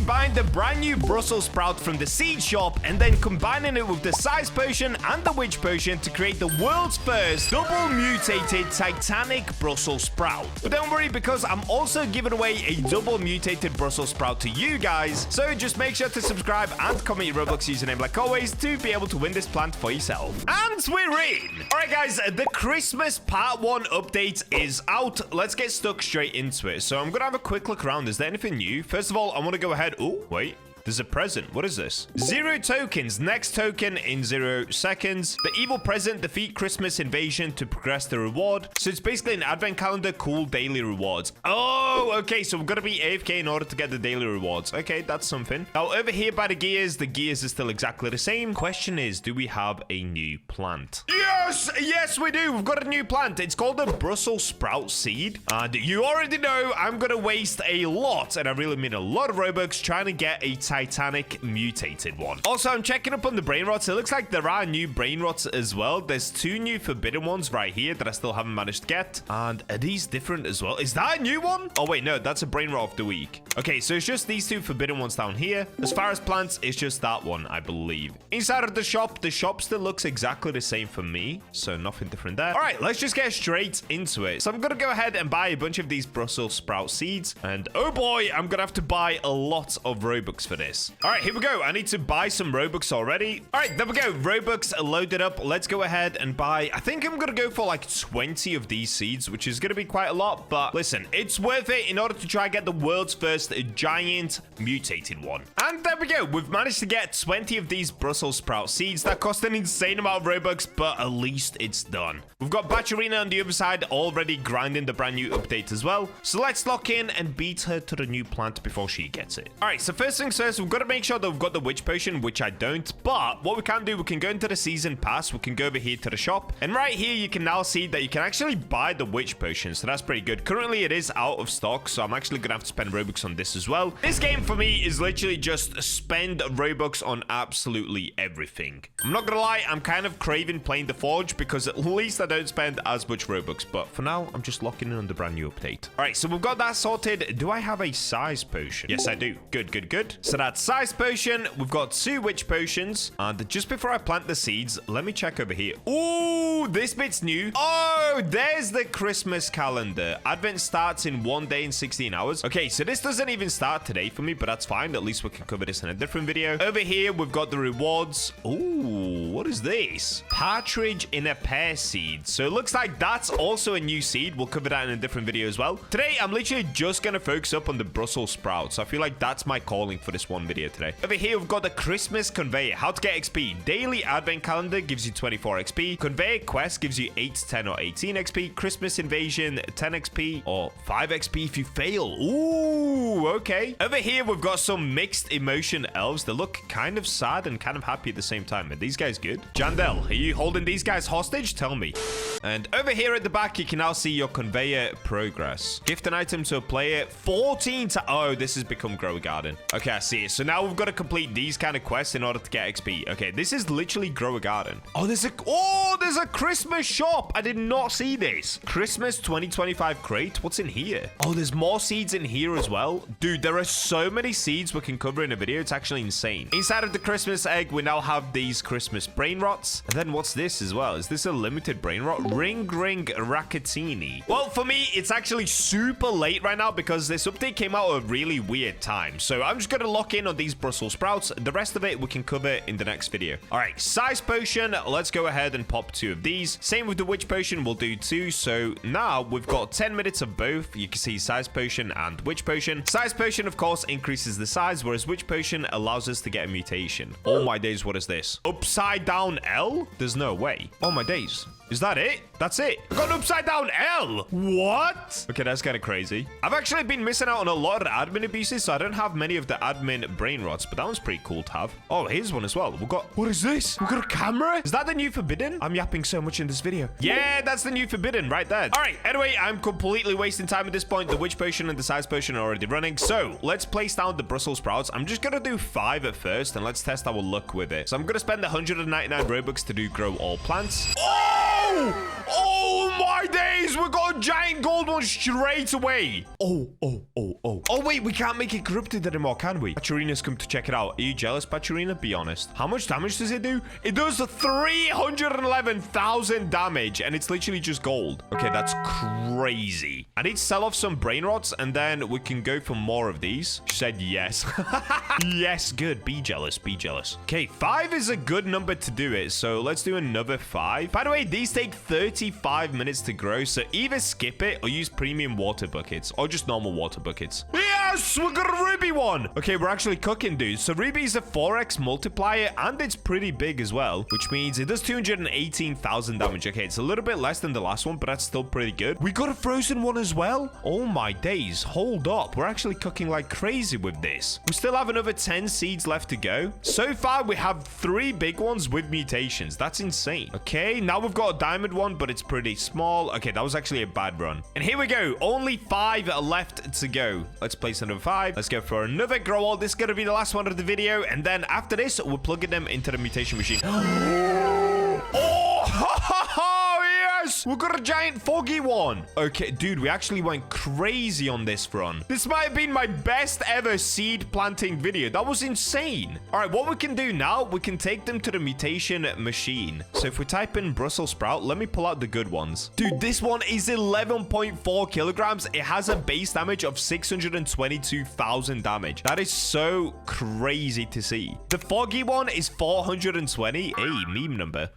buying the brand new Brussel Sprout from the seed shop and then combining it with the size potion and the witch potion to create the world's first double mutated Titanic Brussel Sprout. But don't worry, because I'm also giving away a double mutated Brussel Sprout to you guys. So just make sure to subscribe and comment your Roblox username like always to be able to win this plant for yourself. And we're in! Alright guys, the Christmas Part 1 update is out. Let's get stuck straight into it. So I'm gonna have a quick look around. Is there anything new? First of all, I want to go ahead. Oh, wait. There's a present. What is this? 0 tokens. Next token in 0 seconds. The evil present. Defeat Christmas invasion to progress the reward. So it's basically an advent calendar. Cool daily rewards. Oh, okay. So we're going to be AFK in order to get the daily rewards. Okay, that's something. Now, over here by the gears are still exactly the same. Question is, do we have a new plant? Yes! Yes, we do. We've got a new plant. It's called the Brussel Sprout seed. And you already know I'm going to waste a lot, and I really mean a lot of Robux trying to get a Titanic mutated one. Also, I'm checking up on the Brainrots. It looks like there are new Brainrots as well. There's 2 new forbidden ones right here that I still haven't managed to get. And are these different as well? Is that a new one? Oh, wait, no, that's a Brainrot of the week. Okay, so it's just these 2 forbidden ones down here. As far as plants, it's just that one, I believe. Inside of the shop still looks exactly the same for me. So nothing different there. All right, let's just get straight into it. So I'm going to go ahead and buy a bunch of these Brussels Sprout seeds. And oh boy, I'm going to have to buy a lot of Robux for this. All right, here we go. I need to buy some Robux already. All right, there we go. Robux loaded up. Let's go ahead and buy. I think I'm going to go for like 20 of these seeds, which is going to be quite a lot. But listen, it's worth it in order to try and get the world's first giant mutated one. And there we go. We've managed to get 20 of these Brussels Sprout seeds. That cost an insane amount of Robux, but at least it's done. We've got Batcharina on the other side already grinding the brand new update as well. So let's lock in and beat her to the new plant before she gets it. All right, so first things first, we've got to make sure that we've got the witch potion, which I don't. But what we can do, we can go into the season pass. We can go over here to the shop. And right here, you can now see that you can actually buy the witch potion. So that's pretty good. Currently, it is out of stock. So I'm actually going to have to spend Robux on this as well. This game for me is literally just spend Robux on absolutely everything. I'm not going to lie. I'm kind of craving playing the Forge because at least I don't spend as much Robux. But for now, I'm just locking in on the brand new update. All right, so we've got that sorted. Do I have a size potion? Yes, I do. Good, good, good. So that's size potion. We've got 2 witch potions. And just before I plant the seeds, let me check over here. Ooh, this bit's new. Oh, there's the Christmas calendar. Advent starts in 1 day and 16 hours. Okay, so this doesn't even start today for me, but that's fine. At least we can cover this in a different video. Over here, we've got the rewards. Ooh, what is this? Partridge in a pear seed. So it looks like that's also a new seed. We'll cover that in a different video as well. Today, I'm literally just going to focus up on the Brussels sprouts. I feel like that's my calling for this one video today. Over here, we've got the Christmas conveyor. How to get XP. Daily advent calendar gives you 24 XP. Conveyor quest gives you 8, 10, or 18 XP. Christmas invasion, 10 XP, or 5 XP if you fail. Ooh, okay. Over here, we've got some mixed emotion elves that look kind of sad and kind of happy at the same time. Are these guys good? Jandel, are you holding these guys hostage? Tell me. And over here at the back, you can now see your conveyor progress. Gift an item to a player. 14 to... Oh, this has become Grow a Garden. Okay, I see it. So now we've got to complete these kind of quests in order to get XP. Okay, this is literally Grow a Garden. Oh, there's a Christmas shop. I did not see this. Christmas 2025 crate. What's in here? Oh, there's more seeds in here as well. Dude, there are so many seeds we can cover in a video. It's actually insane. Inside of the Christmas egg, we now have these Christmas Brainrots. And then what's this as well? Is this a limited Brainrot? Ring Racketini. Well, for me, it's actually super late right now because this update came out at a really weird time. So I'm just going to lock in on these Brussels sprouts. The rest of it we can cover in the next video. All right, size potion. Let's go ahead and pop 2 of these. Same with the witch potion. We'll do 2. So now we've got 10 minutes of both. You can see size potion and witch potion. Size potion, of course, increases the size, whereas witch potion allows us to get a mutation. Oh my days, what is this? Upside down L? There's no way. Oh my days. Is that it? That's it. I got an upside down L. What? Okay, that's kind of crazy. I've actually been missing out on a lot of the admin abuses, so I don't have many of the admin Brainrots, but that one's pretty cool to have. Oh, here's one as well. We've got... What is this? We've got a camera? Is that the new forbidden? I'm yapping so much in this video. Yeah, that's the new forbidden right there. All right, anyway, I'm completely wasting time at this point. The witch potion and the size potion are already running, so let's place down the Brussels sprouts. I'm just gonna do 5 at first, and let's test our luck with it. So I'm gonna spend 199 Robux to do grow all plants. Oh! Oh my days, we got a giant gold one straight away. Oh, wait, we can't make it corrupted anymore, can we? Bacharina's come to check it out. Are you jealous, Bacharina? Be honest. How much damage does it do? It does 311,000 damage, and it's literally just gold. Okay, that's crazy. I need to sell off some Brainrots, and then we can go for more of these. She said yes. Yes, good. Be jealous. Be jealous. Okay, 5 is a good number to do it, so let's do another 5. By the way, these take 35 minutes to grow, so either skip it or use premium water buckets, or just normal water buckets. Yes, we got a ruby one. Okay, we're actually cooking, dude. So ruby is a 4x multiplier, and it's pretty big as well, which means it does 218,000 damage. Okay, it's a little bit less than the last one, but that's still pretty good. We got a frozen one as well. Oh my days, hold up. We're actually cooking like crazy with this. We still have another 10 seeds left to go. So far, we have 3 big ones with mutations. That's insane. Okay, now we've got a diamond one, but it's pretty small. Okay, that was actually a bad run. And here we go. Only 5 left to go. Let's place another 5. Let's go for another grow all. This is going to be the last one of the video. And then after this, we're plugging them into the mutation machine. Oh, yes! We got a giant foggy one. Okay, dude, we actually went crazy on this run. This might have been my best ever seed planting video. That was insane. All right, what we can do now, we can take them to the mutation machine. So if we type in Brussel Sprout, let me pull out the good ones. Dude, this one is 11.4 kilograms. It has a base damage of 622,000 damage. That is so crazy to see. The foggy one is 420. Hey, meme number.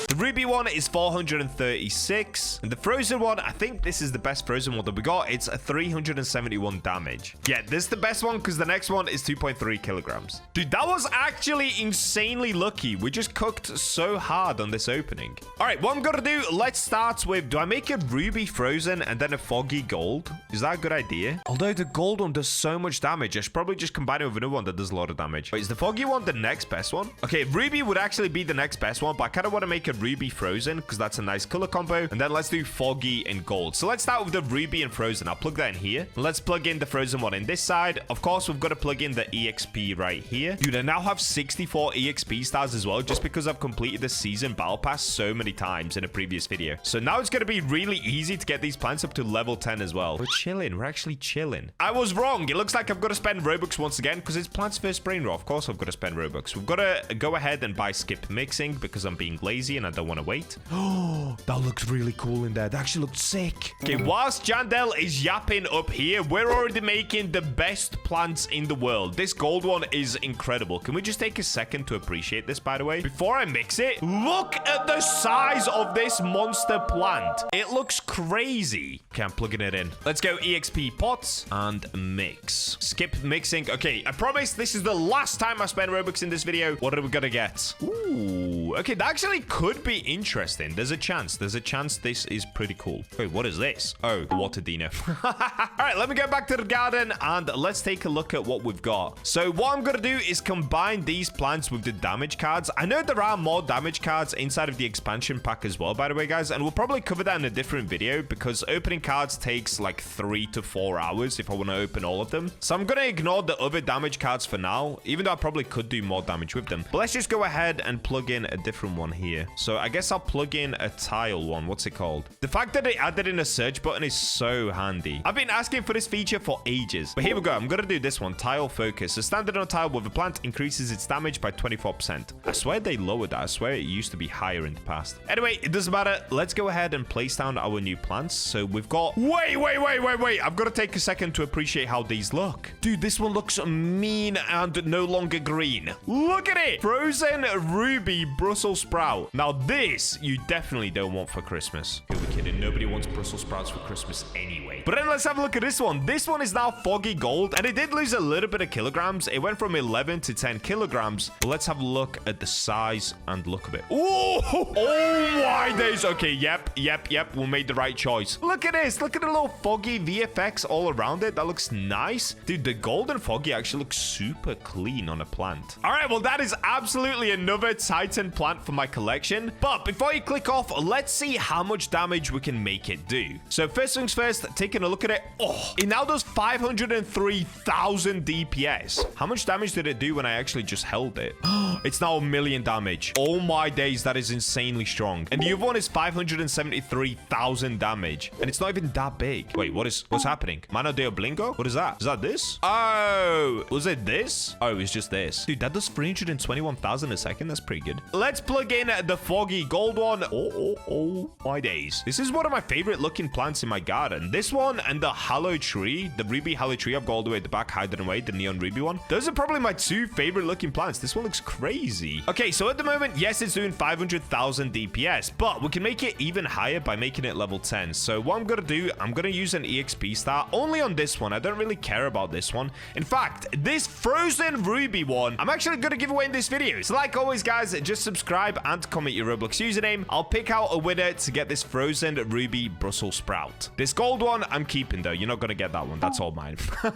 The ruby one is 436. And the frozen one, I think this is the best frozen one that we got. It's a 371 damage. Yeah, this is the best one because the next one is 2.3 kilograms. Dude, that was actually insanely lucky. We just cooked so hard on this opening. All right, what I'm going to do, let's start with, do I make a ruby frozen and then a foggy gold? Is that a good idea? Although the gold one does so much damage, I should probably just combine it with another one that does a lot of damage. Wait, is the foggy one the next best one? Okay, ruby would actually be the next best one, but I kind of want to make a ruby frozen because that's a nice color combo. And then let's do foggy and gold. So let's start with the ruby and frozen. I'll plug that in here. Let's plug in the frozen one in this side. Of course, we've got to plug in the EXP right here. Dude, I now have 64 EXP stars as well, just because I've completed the season battle pass so many times in a previous video. So now it's going to be really easy to get these plants up to level 10 as well. We're chilling. We're actually chilling. I was wrong. It looks like I've got to spend Robux once again because it's Plants vs. Brainrot. Of course, I've got to spend Robux. We've got to go ahead and buy skip mixing because I'm being lazy and I don't want to wait. Oh, that looks really cool in there. That actually looks sick. Okay, whilst Jandel is yapping up here, we're already making the best plants in the world. This gold one is incredible. Can we just take a second to appreciate this, by the way? Before I mix it, look at the size of this monster plant. It looks crazy. Okay, I'm plugging it in. Let's go EXP pots and mix. Skip mixing. Okay, I promise this is the last time I spend Robux in this video. What are we gonna get? Ooh, okay, that actually could be interesting. There's a chance. There's a chance this is pretty cool. Wait, what is this? Oh, water Dino. All right, let me go back to the garden and let's take a look at what we've got. So what I'm going to do is combine these plants with the damage cards. I know there are more damage cards inside of the expansion pack as well, by the way, guys. And we'll probably cover that in a different video because opening cards takes like 3 to 4 hours if I want to open all of them. So I'm going to ignore the other damage cards for now, even though I probably could do more damage with them. But let's just go ahead and plug in a different one here. So I guess I'll plug in a tile one. What's it called? The fact that they added in a search button is so handy. I've been asking for this feature for ages. But here we go. I'm going to do this one. Tile focus. A standard on tile with a plant increases its damage by 24%. I swear they lowered that. I swear it used to be higher in the past. Anyway, it doesn't matter. Let's go ahead and place down our new plants. So we've got... Wait. I've got to take a second to appreciate how these look. Dude, this one looks mean and no longer green. Look at it. Frozen ruby Brussel Sprout. Now this you definitely don't want for Christmas. Who are we kidding? Nobody wants Brussels sprouts for Christmas anyway. But then let's have a look at this one. This one is now foggy gold, and it did lose a little bit of kilograms. It went from 11 to 10 kilograms. But let's have a look at the size and look of it. Oh my days. Okay, yep. We made the right choice. Look at this. Look at the little foggy VFX all around it. That looks nice. Dude, the golden foggy actually looks super clean on a plant. All right, well, that is absolutely another Titan plant for my collection. But before you click off, let's see how much damage we can make it do. So first things first, taking a look at it. Oh, it now does 503,000 DPS. How much damage did it do when I actually just held it? It's now 1,000,000 damage. Oh my days, that is insanely strong. And the other one is 573,000 damage. And it's not even that big. Wait, what's happening? Mano de Oblingo? What is that? Is that this? Oh, was it this? Oh, it's just this. Dude, that does 321,000 a second. That's pretty good. Let's plug in the foggy gold one. Oh my days. This is one of my favorite looking plants in my garden. This one and the hollow tree, the ruby hollow tree I've got all the way at the back, hiding away, the neon ruby one. Those are probably my two favorite looking plants. This one looks crazy. Okay, so at the moment, yes, it's doing 500,000 DPS, but we can make it even higher by making it level 10. So what I'm going to do, I'm going to use an EXP star only on this one. I don't really care about this one. In fact, this frozen ruby one, I'm actually going to give away in this video. So like always, guys, just subscribe and comment your Roblox username. I'll pick out a winner to get this frozen ruby Brussel Sprout. This gold one, I'm keeping though. You're not going to get that one. That's all mine. All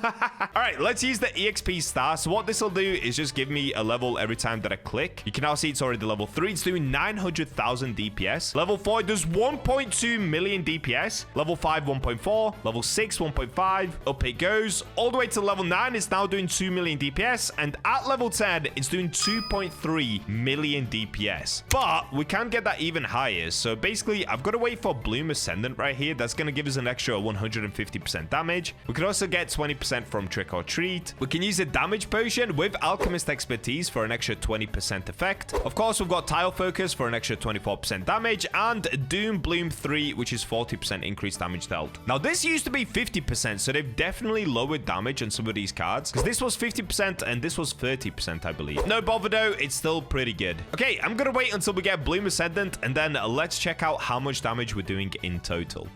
right, let's use the EXP star. So what this will do is just give me a level every time that I click. You can now see it's already level 3. It's doing 900,000 DPS. Level 4 does 1.2 million DPS. Level 5, 1.4. Level 6, 1.5. Up it goes. All the way to level 9, it's now doing 2 million DPS. And at level 10, it's doing 2.3 million DPS. But we can get that even higher. So basically, I've got to wait for Bloom Ascendant right here. That's going to give us an extra 150% damage. We can also get 20% from Trick or Treat. We can use a damage potion with Alchemist Expertise for an extra 20% effect. Of course, we've got Tile Focus for an extra 24% damage, and Doom Bloom 3, which is 40% increased damage dealt. Now, this used to be 50%, so they've definitely lowered damage on some of these cards, because this was 50% and this was 30%, I believe. No bother though, it's still pretty good. Okay, I'm gonna wait until we get Bloom Ascendant, and then let's check out how much damage we're doing in total.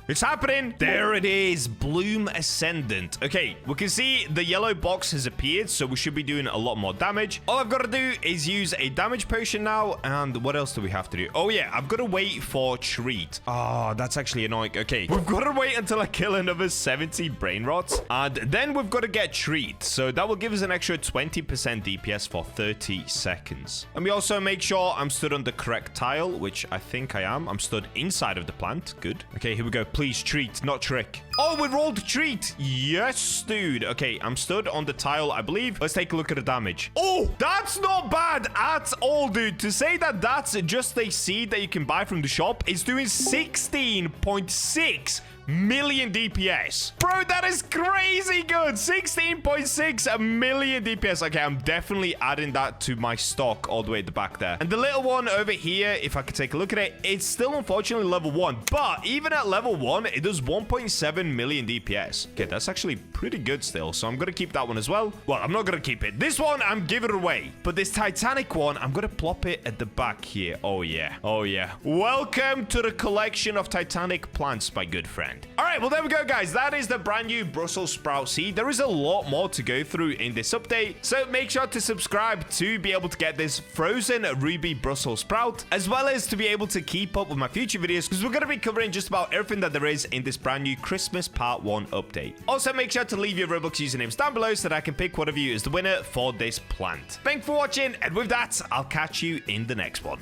It's happening! There it is, Bloom Ascendant. Okay, we can see the yellow box has appeared, so we should be doing a lot more damage. All I've got to do is use a damage potion now, and what else do we have to do? Oh yeah, I've got to wait for Treat. Oh, that's actually annoying. Okay, we've got to wait until I kill another 70 Brainrots, and then we've got to get Treat, so that will give us an extra 20% DPS for 30 seconds. Let me also make sure I'm stood on the correct tile, which I think I am. I'm stood inside of the plant. Good. Okay, here we go. Please, Treat, not Trick. Oh, we rolled Treat. Yes, dude. Okay, I'm stood on the tile, I believe. Let's take a look at the damage. Oh, that's not bad at all, dude. To say that that's just a seed that you can buy from the shop, it's doing 16.6 million DPS. Bro, that is crazy good. 16.6 million DPS. Okay, I'm definitely adding that to my stock all the way at the back there. And the little one over here, if I could take a look at it, it's still unfortunately level 1. But even at level 1, it does 1.7 million DPS. Okay, that's actually pretty good still. So I'm going to keep that one as well. Well, I'm not going to keep it. This one, I'm giving it away. But this Titanic one, I'm going to plop it at the back here. Oh, yeah. Oh, yeah. Welcome to the collection of Titanic plants, my good friend. All right, well, there we go, guys. That is the brand new Brussel Sprout seed. There is a lot more to go through in this update, so make sure to subscribe to be able to get this frozen ruby Brussel Sprout, as well as to be able to keep up with my future videos, because we're going to be covering just about everything that there is in this brand new Christmas Part 1 update. Also, make sure to leave your Roblox usernames down below so that I can pick one of you as the winner for this plant. Thanks for watching, and with that, I'll catch you in the next one.